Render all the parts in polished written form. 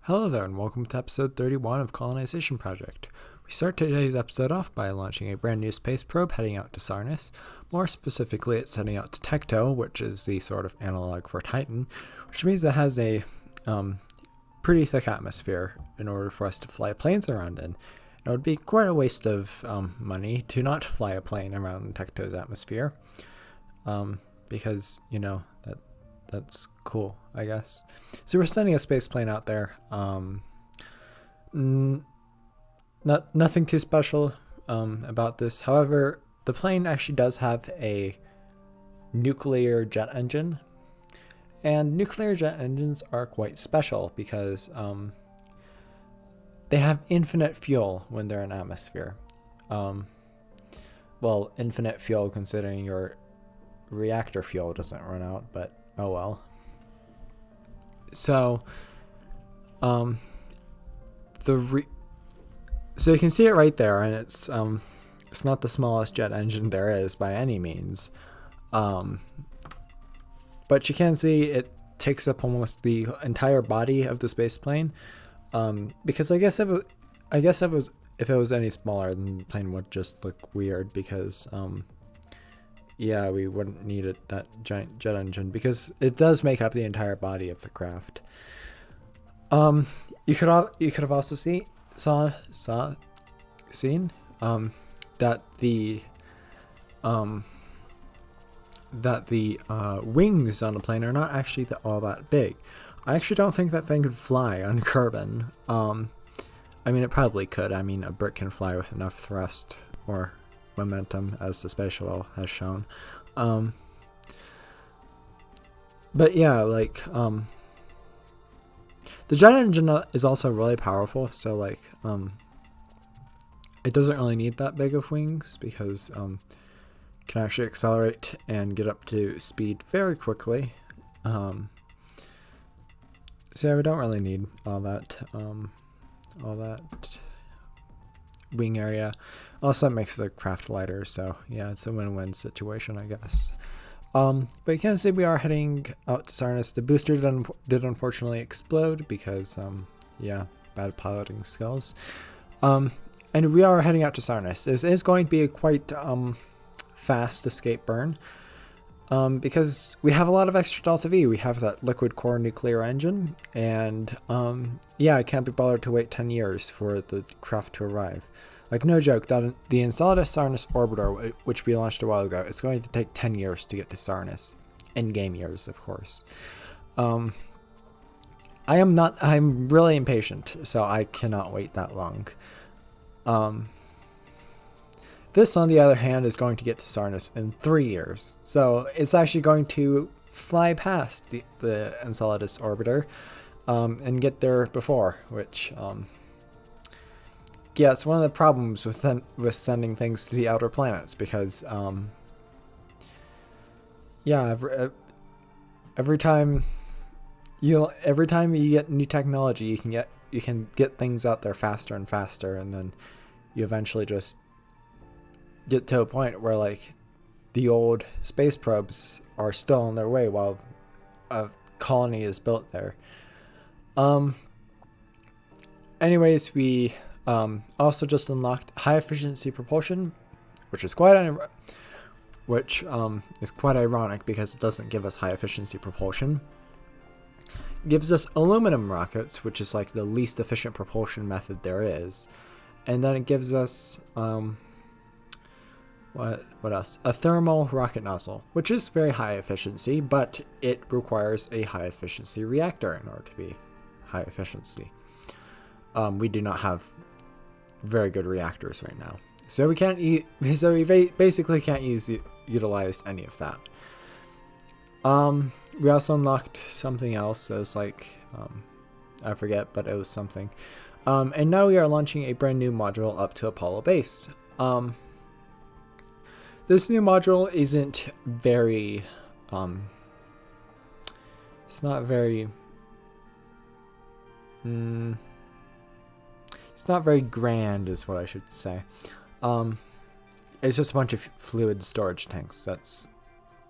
Hello there, and welcome to episode 31 of Colonization Project. We start today's episode off by launching a brand new space probe heading out to Sarnus. More specifically, it's heading out to Tecto, which is the sort of analog for Titan, which means it has a pretty thick atmosphere in order for us to fly planes around in. It would be quite a waste of money to not fly a plane around Tecto's atmosphere, because, that's cool, I guess. So we're sending a space plane out there. Nothing too special about this. However, the plane actually does have a nuclear jet engine. And nuclear jet engines are quite special because they have infinite fuel when they're in atmosphere. Well, infinite fuel considering your reactor fuel doesn't run out, but oh well. So, so you can see it right there, and it's not the smallest jet engine there is by any means, but you can see it takes up almost the entire body of the space plane. Because I guess if it was any smaller, then the plane would just look weird because yeah, we wouldn't need that giant jet engine because it does make up the entire body of the craft. You could have also seen that the wings on the plane are not actually all that big. I actually don't think that thing could fly on Kerbin. I mean, it probably could. I mean, a brick can fly with enough thrust or momentum, as the space shuttle has shown. But yeah, the jet engine is also really powerful, so it doesn't really need that big of wings because it can actually accelerate and get up to speed very quickly. So yeah, we don't really need all that wing area. Also, it makes the craft lighter, so yeah, it's a win-win situation, I guess. But you can see we are heading out to Sarnus. The booster did unfortunately explode because, yeah, bad piloting skills. And we are heading out to Sarnus. This is going to be a quite fast escape burn. Because we have a lot of extra Delta V. We have that liquid core nuclear engine, and yeah, I can't be bothered to wait 10 years for the craft to arrive. Like, no joke, that the Enceladus Sarnus orbiter, which we launched a while ago, it's going to take 10 years to get to Sarnus. In-game years, of course. I'm really impatient, so I cannot wait that long. This, on the other hand, is going to get to Sarnus in 3 years. So it's actually going to fly past the Enceladus orbiter and get there before, which, yeah, it's one of the problems with sending things to the outer planets because, yeah, every time you get new technology, you can get things out there faster and faster, and then you eventually just get to a point where the old space probes are still on their way while a colony is built there. Anyways, we also just unlocked high efficiency propulsion, which is quite ironic because it doesn't give us high efficiency propulsion. It gives us aluminum rockets, which is the least efficient propulsion method there is, and then it gives us what else? A thermal rocket nozzle, which is very high efficiency, but it requires a high efficiency reactor in order to be high efficiency. We do not have very good reactors right now, so we basically can't utilize any of that. We also unlocked something else. It was I forget, but it was something. And now we are launching a brand new module up to Apollo base. This new module isn't very, it's not very grand is what I should say. It's just a bunch of fluid storage tanks. That's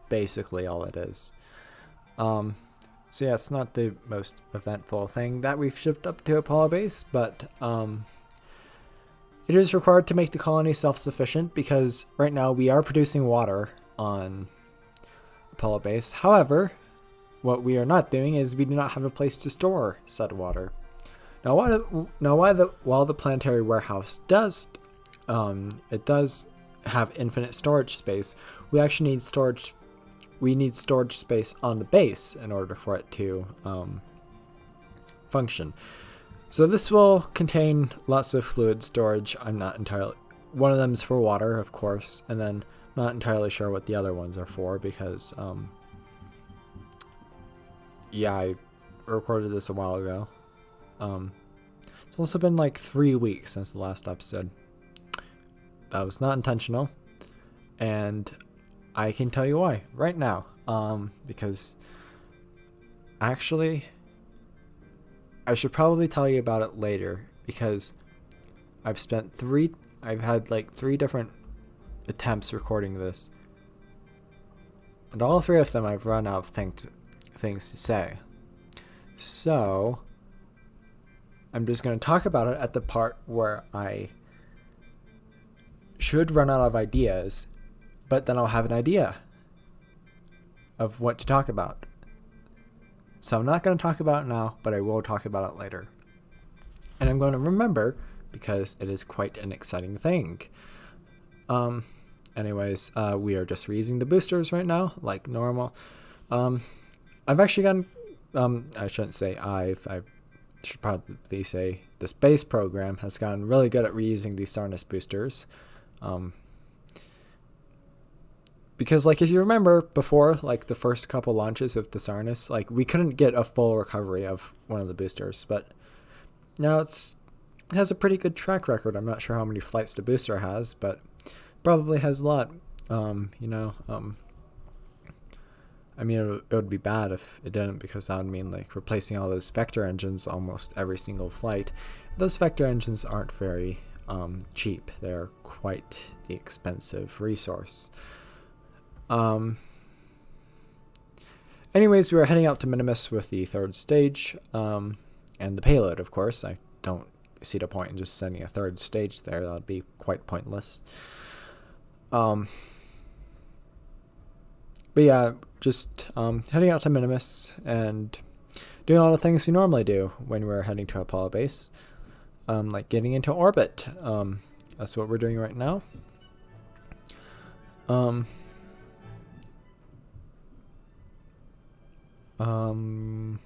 basically all it is. So yeah, it's not the most eventful thing that we've shipped up to Apollo base, but it is required to make the colony self-sufficient because right now we are producing water on Apollo base. However, what we are not doing is we do not have a place to store said water. Now, while the planetary warehouse does have infinite storage space, we actually need storage. We need storage space on the base in order for it to function. So this will contain lots of fluid storage. I'm not entirely. One of them is for water, of course, and then not entirely sure what the other ones are for because, yeah, I recorded this a while ago. It's also been like 3 weeks since the last episode. That was not intentional, and I can tell you why right now. Because actually, I should probably tell you about it later because I've had like 3 different attempts recording this, and all 3 of them I've run out of things to say. So I'm just going to talk about it at the part where I should run out of ideas, but then I'll have an idea of what to talk about. So I'm not going to talk about it now, but I will talk about it later. And I'm going to remember because it is quite an exciting thing. Anyways, we are just reusing the boosters right now, like normal. I've actually gotten, I shouldn't say I should probably say the space program has gotten really good at reusing these Sarnus boosters. Because like if you remember before, like the first couple launches of the Sarnus, like we couldn't get a full recovery of one of the boosters, but now it has a pretty good track record. I'm not sure how many flights the booster has, but probably has a lot. I mean, it would be bad if it didn't, because that would mean like replacing all those vector engines almost every single flight. Those vector engines aren't very cheap. They're quite the expensive resource. Anyways, we were heading out to Minimus with the 3rd stage, and the payload, of course. I don't see the point in just sending a 3rd stage there. That would be quite pointless. But yeah, just heading out to Minimus and doing all the things we normally do when we're heading to Apollo base, like getting into orbit. That's what we're doing right now. I'm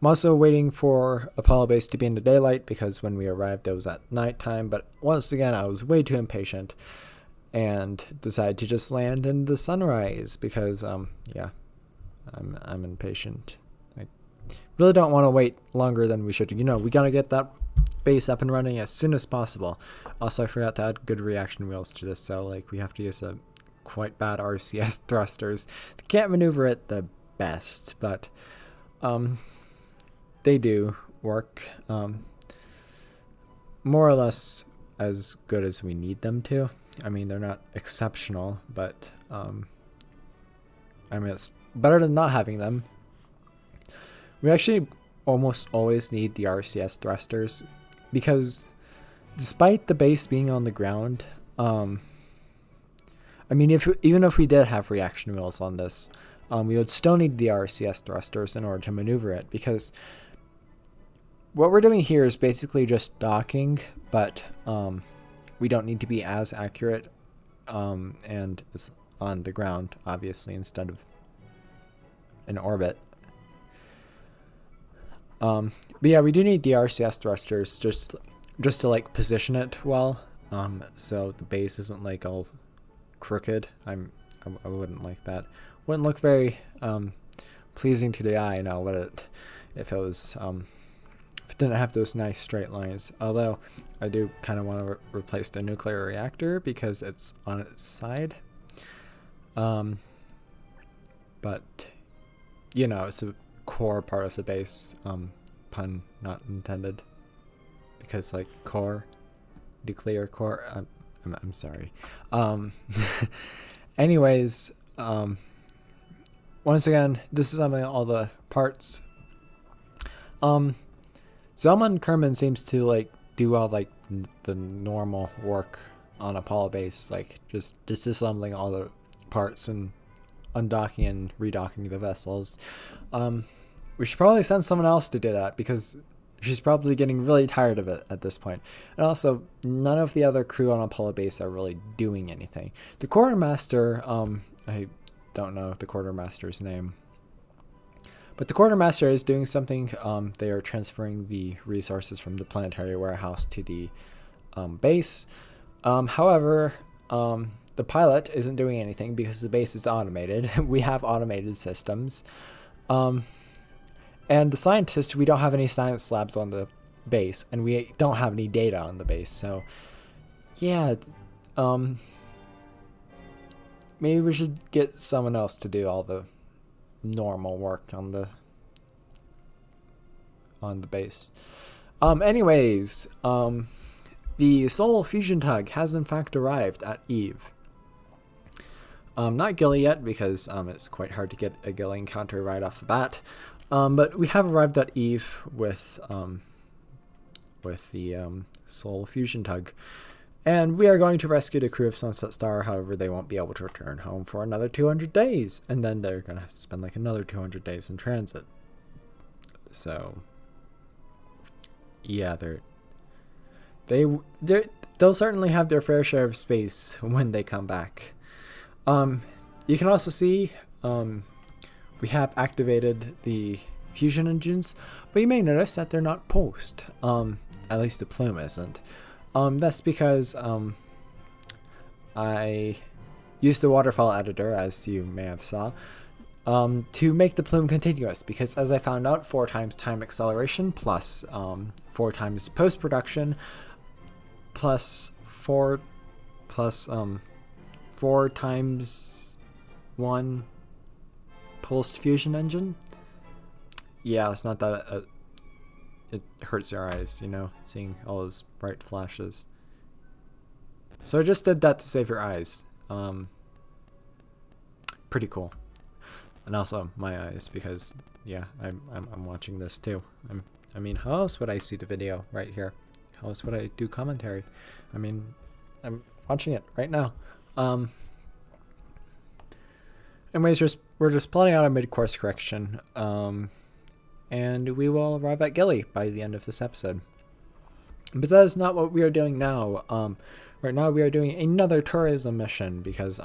also waiting for Apollo base to be in the daylight because when we arrived it was at nighttime, but once again I was way too impatient and decided to just land in the sunrise because yeah, I'm impatient. I really don't want to wait longer than we should. We gotta get that base up and running as soon as possible. Also, I forgot to add good reaction wheels to this, so like we have to use a quite bad RCS thrusters. They can't maneuver it the best, but they do work more or less as good as we need them to. I mean, they're not exceptional, but I mean, it's better than not having them. We actually almost always need the RCS thrusters because despite the base being on the ground, I mean, even if we did have reaction wheels on this, we would still need the RCS thrusters in order to maneuver it, because what we're doing here is basically just docking, but we don't need to be as accurate, and it's on the ground, obviously, instead of in orbit. But yeah, we do need the RCS thrusters just to like position it well, so the base isn't like all crooked. I wouldn't like that. Wouldn't look very pleasing to the eye now, would it? If it was if it didn't have those nice straight lines. Although I do kind of want to replace the nuclear reactor because it's on its side. But it's a core part of the base. Pun not intended. Because like core, nuclear core. I'm sorry. Anyways, once again, this is something all the parts Zelma and Kerman seems to like do all like the normal work on Apollo base, like just disassembling all the parts and undocking and redocking the vessels. We should probably send someone else to do that because she's probably getting really tired of it at this point. And also, none of the other crew on Apollo base are really doing anything. The quartermaster, I don't know the quartermaster's name, but the quartermaster is doing something. They are transferring the resources from the planetary warehouse to the base. However, the pilot isn't doing anything because the base is automated. We have automated systems. And the scientists, we don't have any science labs on the base, and we don't have any data on the base. So, yeah, maybe we should get someone else to do all the normal work on the base. Anyways, the Sol Fusion Tug has in fact arrived at Eve. Not Gilly yet because it's quite hard to get a Gilly encounter right off the bat. But we have arrived at Eve with the Sol Fusion Tug, and we are going to rescue the crew of Sunset Star. However, they won't be able to return home for another 200 days, and then they're going to have to spend like another 200 days in transit. So, yeah, they'll certainly have their fair share of space when they come back. You can also see we have activated the fusion engines, but you may notice that they're not pulsed. At least the plume isn't. That's because I used the waterfall editor, as you may have saw, to make the plume continuous, because as I found out, 4 times time acceleration plus 4 times post-production plus 4 times 1 pulsed fusion engine. Yeah, it's not that it hurts your eyes, you know, seeing all those bright flashes. So I just did that to save your eyes. Pretty cool. And also my eyes, because yeah, I'm watching this too. I mean, how else would I see the video right here? How else would I do commentary? I mean, I'm watching it right now. Anyways, we're just plotting out a mid-course correction, and we will arrive at Gilly by the end of this episode. But that is not what we are doing now. Right now we are doing another tourism mission because,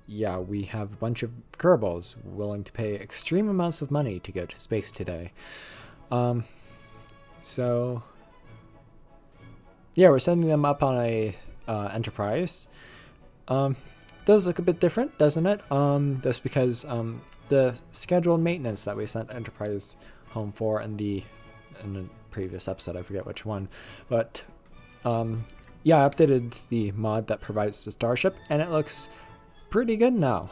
yeah, we have a bunch of Kerbals willing to pay extreme amounts of money to go to space today. So, yeah, we're sending them up on a Enterprise. Does look a bit different, doesn't it? That's because the scheduled maintenance that we sent Enterprise home for in the previous episode, I forget which one, but yeah, I updated the mod that provides the starship, and it looks pretty good now.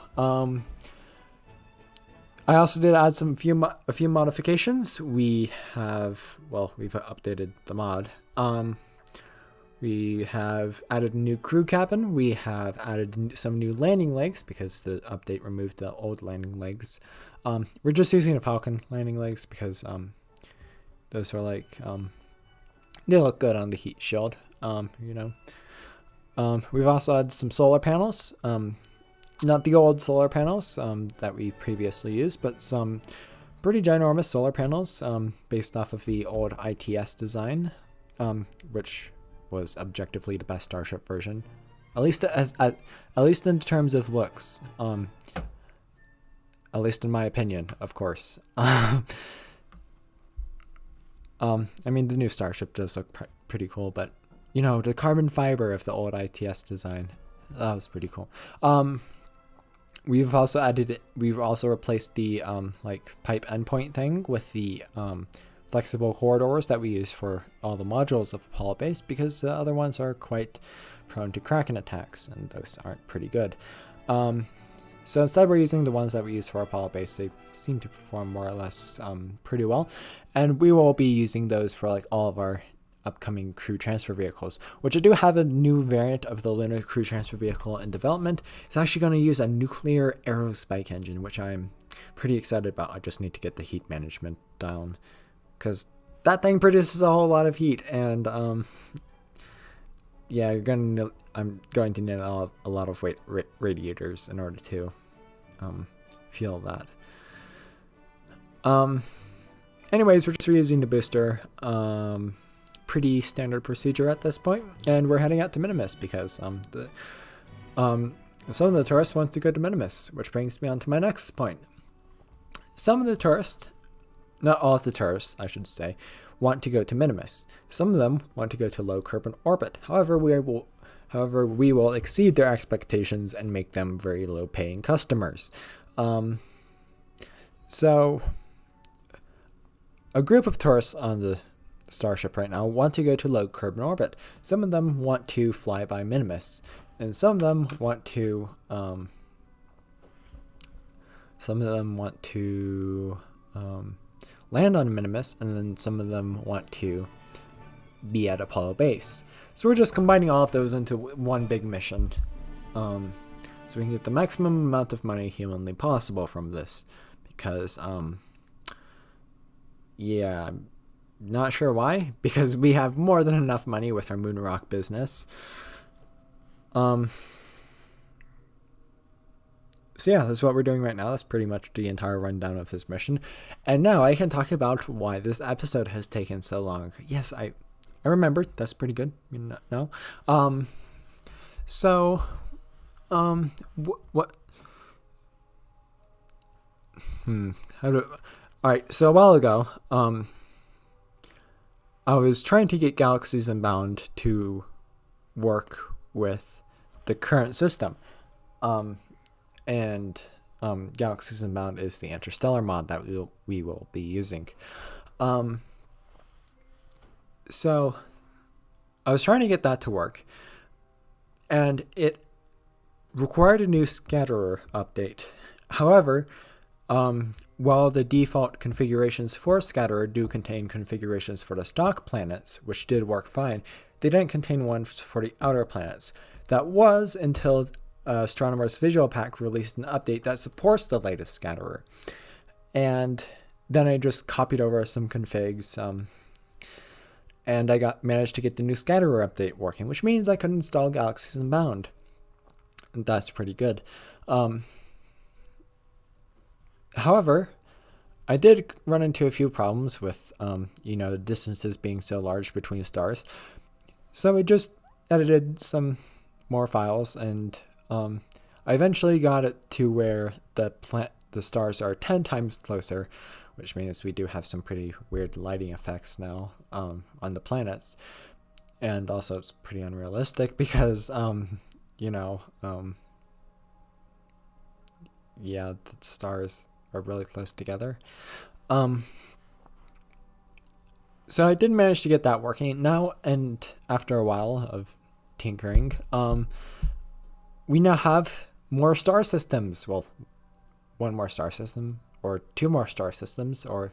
I also did add a few modifications. We've updated the mod. We have added a new crew cabin. We have added some new landing legs because the update removed the old landing legs. We're just using the Falcon landing legs because those are like they look good on the heat shield. You know. We've also added some solar panels. Not the old solar panels that we previously used, but some pretty ginormous solar panels based off of the old ITS design, which was objectively the best starship version, at least in terms of looks, at least in my opinion, of course. I mean, the new starship does look pretty cool, but you know, the carbon fiber of the old ITS design, that was pretty cool. We've also replaced the like pipe endpoint thing with the flexible corridors that we use for all the modules of Apollo base, because the other ones are quite prone to Kraken attacks, and those aren't pretty good. So instead we're using the ones that we use for Apollo base. They seem to perform more or less pretty well, and we will be using those for like all of our upcoming crew transfer vehicles, which I do have a new variant of the lunar crew transfer vehicle in development. It's actually going to use a nuclear aerospike engine, which I'm pretty excited about. I just need to get the heat management down. because that thing produces a whole lot of heat, and yeah, I'm going to need a lot of radiators in order to fuel that. Anyways, we're just reusing the booster. Pretty standard procedure at this point, and we're heading out to Minimus because some of the tourists want to go to Minimus, which brings me on to my next point. Some of the tourists, not all of the tourists, I should say, want to go to Minimus. Some of them want to go to low carbon orbit. However, we will exceed their expectations and make them very low paying customers. So a group of tourists on the Starship right now want to go to low carbon orbit. Some of them want to fly by Minimus, and some of them want to land on Minimus, and then some of them want to be at Apollo base. So we're just combining all of those into one big mission, so we can get the maximum amount of money humanly possible from this. Because yeah, I'm not sure why, because we have more than enough money with our moon rock business. So yeah, that's what we're doing right now. That's pretty much the entire rundown of this mission. And now I can talk about why this episode has taken so long. Yes, I remembered. That's pretty good. You know. What? Alright, so a while ago, I was trying to get Galaxies Unbound to work with the current system. Galaxies Unbound is the Interstellar mod that we will be using. So I was trying to get that to work, and it required a new scatterer update. However, while the default configurations for Scatterer do contain configurations for the stock planets, which did work fine, they didn't contain ones for the outer planets. That was until Astronomer's Visual Pack released an update that supports the latest Scatterer. And then I just copied over some configs, and I managed to get the new Scatterer update working, which means I could install Galaxies Unbound. And that's pretty good. However, I did run into a few problems with, the distances being so large between stars. So I just edited some more files, and I eventually got it to where the stars are 10 times closer, which means we do have some pretty weird lighting effects now on the planets. And also it's pretty unrealistic because, the stars are really close together. So I did manage to get that working now, and after a while of tinkering, we now have more star systems. Well, one more star system, or two more star systems, or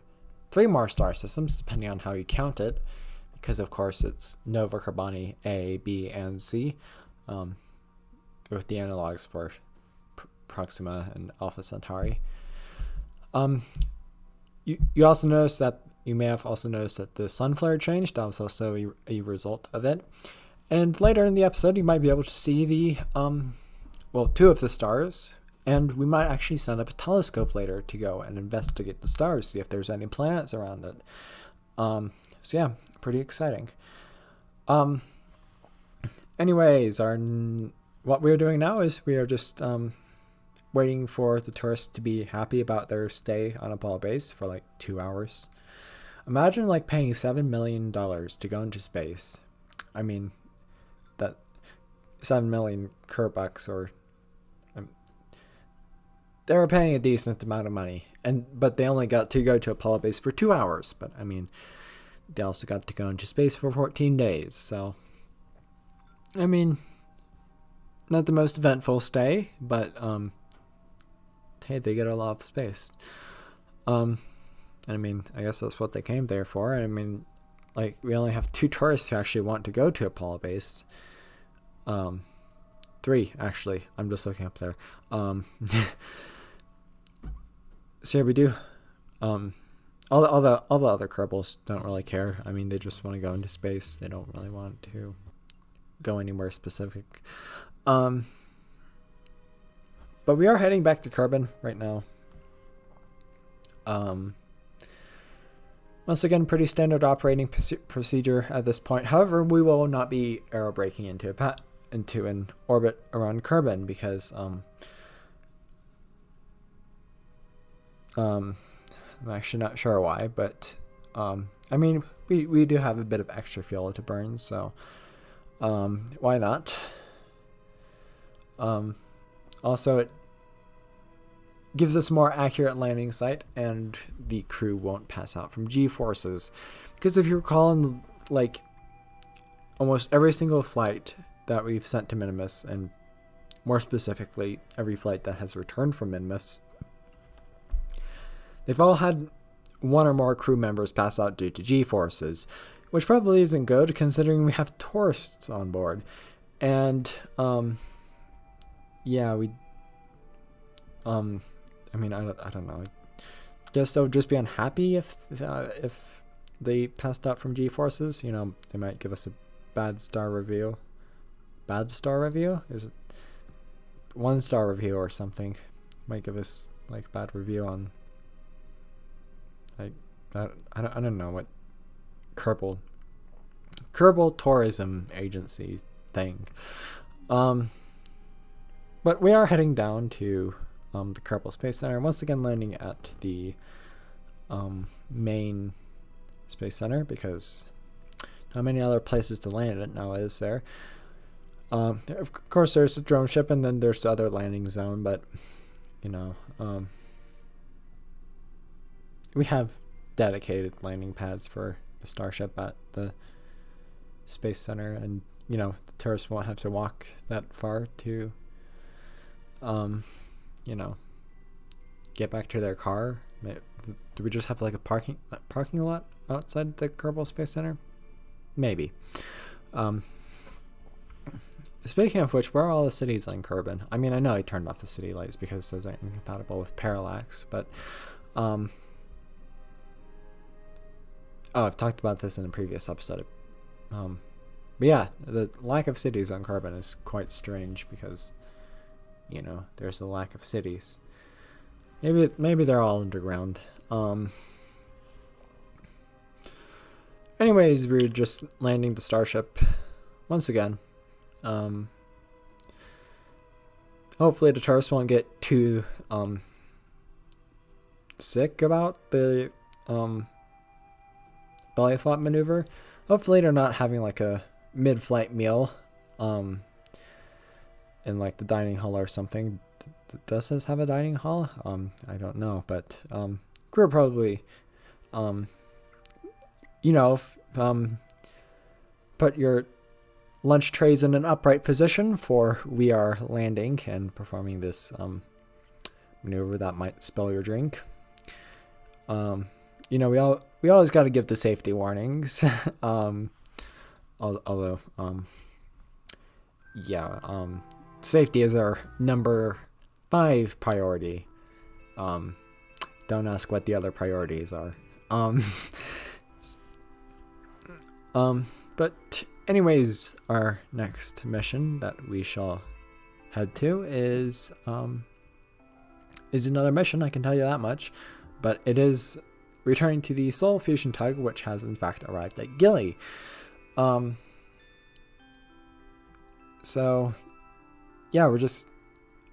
three more star systems, depending on how you count it, because of course it's Nova Carboni A, B, and C, with the analogs for Proxima and Alpha Centauri. You also notice that you may have also noticed that the sun flare changed. That was also a result of it. And later in the episode, you might be able to see the two of the stars, and we might actually send up a telescope later to go and investigate the stars, see if there's any planets around it. So yeah, pretty exciting. Anyways, what we're doing now is we are just waiting for the tourists to be happy about their stay on Apollo base for like 2 hours. Imagine like paying $7 million to go into space. I mean, that 7 million Kerbucks, or they were paying a decent amount of money, but they only got to go to Apollo base for 2 hours. But I mean, they also got to go into space for 14 days. So, I mean, not the most eventful stay, but hey, they get a lot of space. I mean, I guess that's what they came there for. I mean, like, we only have 2 tourists who actually want to go to Apollo base. 3, actually. I'm just looking up there. So yeah, we do. all the other Kerbals don't really care. I mean, they just want to go into space. They don't really want to go anywhere specific. But we are heading back to Kerbin right now. Once again, pretty standard operating procedure at this point. However, we will not be aerobraking into an orbit around Kerbin because I'm actually not sure why, but I mean, we do have a bit of extra fuel to burn, so why not? Also, it gives us a more accurate landing site, and the crew won't pass out from G-forces. Because if you recall, in like almost every single flight that we've sent to Minimus, and more specifically, every flight that has returned from Minimus, they've all had one or more crew members pass out due to G-forces, which probably isn't good considering we have tourists on board. And yeah, I mean, I don't know. I guess they'll just be unhappy if they passed out from G-forces. You know, they might give us a bad star review. Bad star review? Is it 1-star review or something? Might give us like bad review on like I don't know what Kerbal Tourism Agency thing. But we are heading down to the Kerbal Space Center, once again landing at the main Space Center because not many other places to land it now, is there? Of course, there's the drone ship, and then there's the other landing zone, but you know, we have dedicated landing pads for the Starship at the Space Center, and you know, the tourists won't have to walk that far to you know, get back to their car. Do we just have like a parking lot outside the Kerbal Space Center? Maybe. Speaking of which, where are all the cities on Kerbin? I mean, I know I turned off the city lights because those are incompatible with parallax, but oh, I've talked about this in a previous episode. But yeah, the lack of cities on Kerbin is quite strange because, you know, there's a lack of cities. Maybe they're all underground. Anyways, we're just landing the Starship once again. Hopefully the tourists won't get too sick about the belly flop maneuver. Hopefully they're not having like a mid-flight meal in like the dining hall or something. Does this have a dining hall? I don't know, but we're probably you know, put your lunch trays in an upright position for we are landing and performing this maneuver that might spill your drink. You know, we always got to give the safety warnings. Although yeah, safety is our number 5 priority. Don't ask what the other priorities are. But anyways, our next mission that we shall head to is another mission, I can tell you that much. But it is returning to the Sol Fusion Tug, which has in fact arrived at Gilly. So yeah, we're just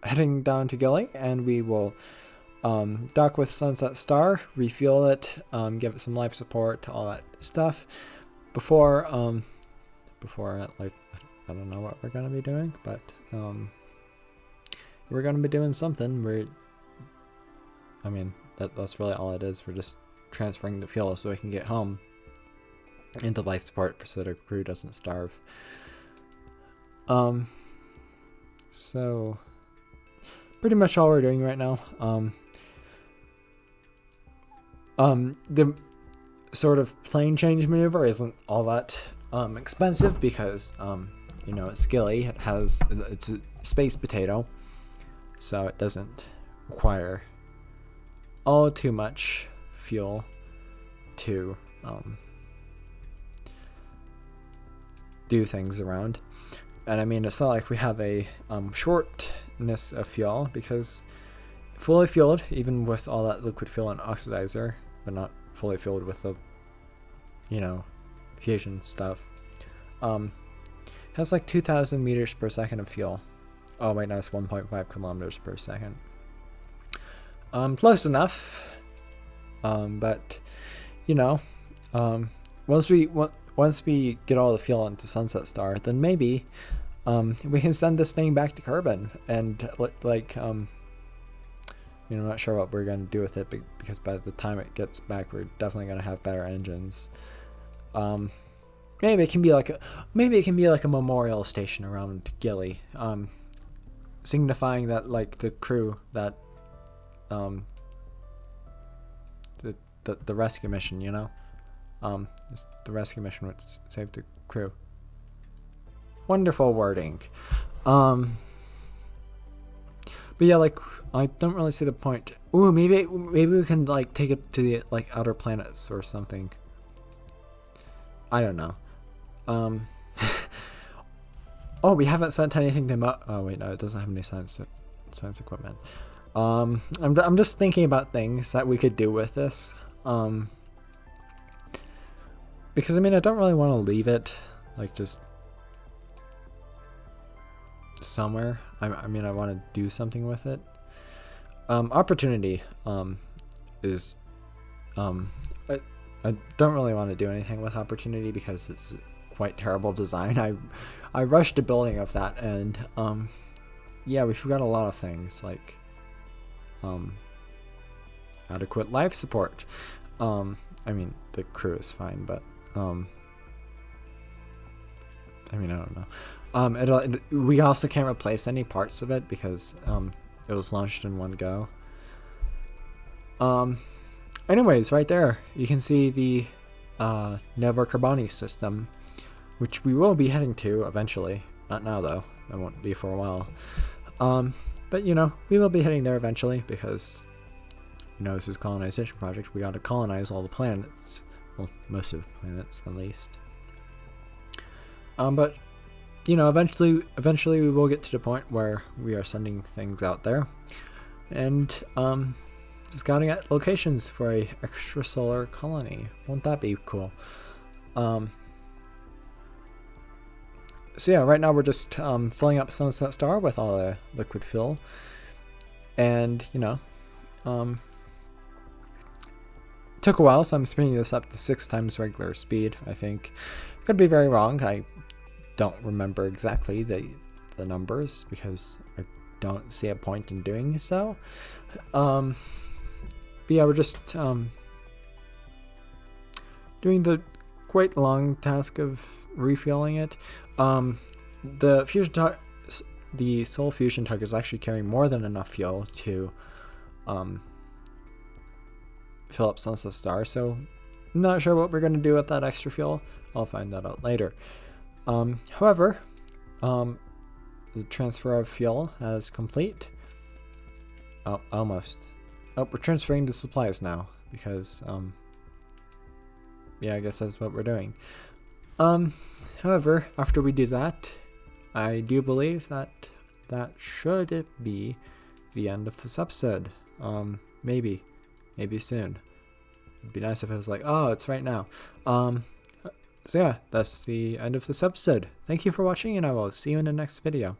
heading down to Gilly, and we will dock with Sunset Star, refuel it, give it some life support, all that stuff before like I don't know what we're gonna be doing, but we're gonna be doing something. I mean that's really all it is. We're just transferring the fuel so we can get home into life support so the crew doesn't starve. So pretty much all we're doing right now. The sort of plane change maneuver isn't all that expensive because you know, it's Gilly. It's a space potato, so it doesn't require all too much fuel. to do things around. And I mean, it's not like we have a shortness of fuel, because fully fueled, even with all that liquid fuel and oxidizer, but not fully fueled with the, you know, fusion stuff, has like 2,000 meters per second of fuel. Oh wait, no, it's 1.5 kilometers per second. Close enough. But you know, once we get all the fuel into Sunset Star, then maybe we can send this thing back to Kerbin, and like you know, I'm not sure what we're gonna do with it, because by the time it gets back, we're definitely gonna have better engines. Maybe it can be like a memorial station around Gilly, signifying that, like, the crew that the rescue mission, you know, the rescue mission would save the crew. Wonderful wording. But yeah, like, I don't really see the point. Ooh, maybe we can, like, take it to the, like, outer planets or something. I don't know. Oh, we haven't sent anything to oh wait, no, it doesn't have any science equipment. I'm just thinking about things that we could do with this. Because I mean, I don't really want to leave it like just somewhere. I mean, I want to do something with it. Opportunity is I don't really want to do anything with Opportunity, because it's quite terrible design. I rushed the building of that, and yeah, we forgot a lot of things, like adequate life support. I mean, the crew is fine, but I mean, I don't know. We also can't replace any parts of it, because it was launched in one go. Anyways, right there, you can see the Nova Carboni system, which we will be heading to eventually. Not now, though. That won't be for a while. But, you know, we will be heading there eventually, because, you know, this is a colonization project. We got to colonize all the planets. Well, most of the planets, at least. But, you know, eventually we will get to the point where we are sending things out there. And, scouting at locations for a extrasolar colony. Won't that be cool? So yeah, right now we're just filling up Sunset Star with all the liquid fuel, and you know, took a while, so I'm speeding this up to 6 times regular speed. I think could be very wrong. I don't remember exactly the numbers, because I don't see a point in doing so. But yeah, we're just doing the quite long task of refueling it. The fusion tug, the Sol Fusion Tug, is actually carrying more than enough fuel to fill up Sunset Star, so I'm not sure what we're going to do with that extra fuel. I'll find that out later. However, the transfer of fuel is complete. Oh, almost. Oh, we're transferring the supplies now, because yeah, I guess that's what we're doing. However, after we do that, I do believe that should be the end of this episode. Maybe soon. It'd be nice if it was like, oh, it's right now. So yeah, that's the end of this episode. Thank you for watching, and I will see you in the next video.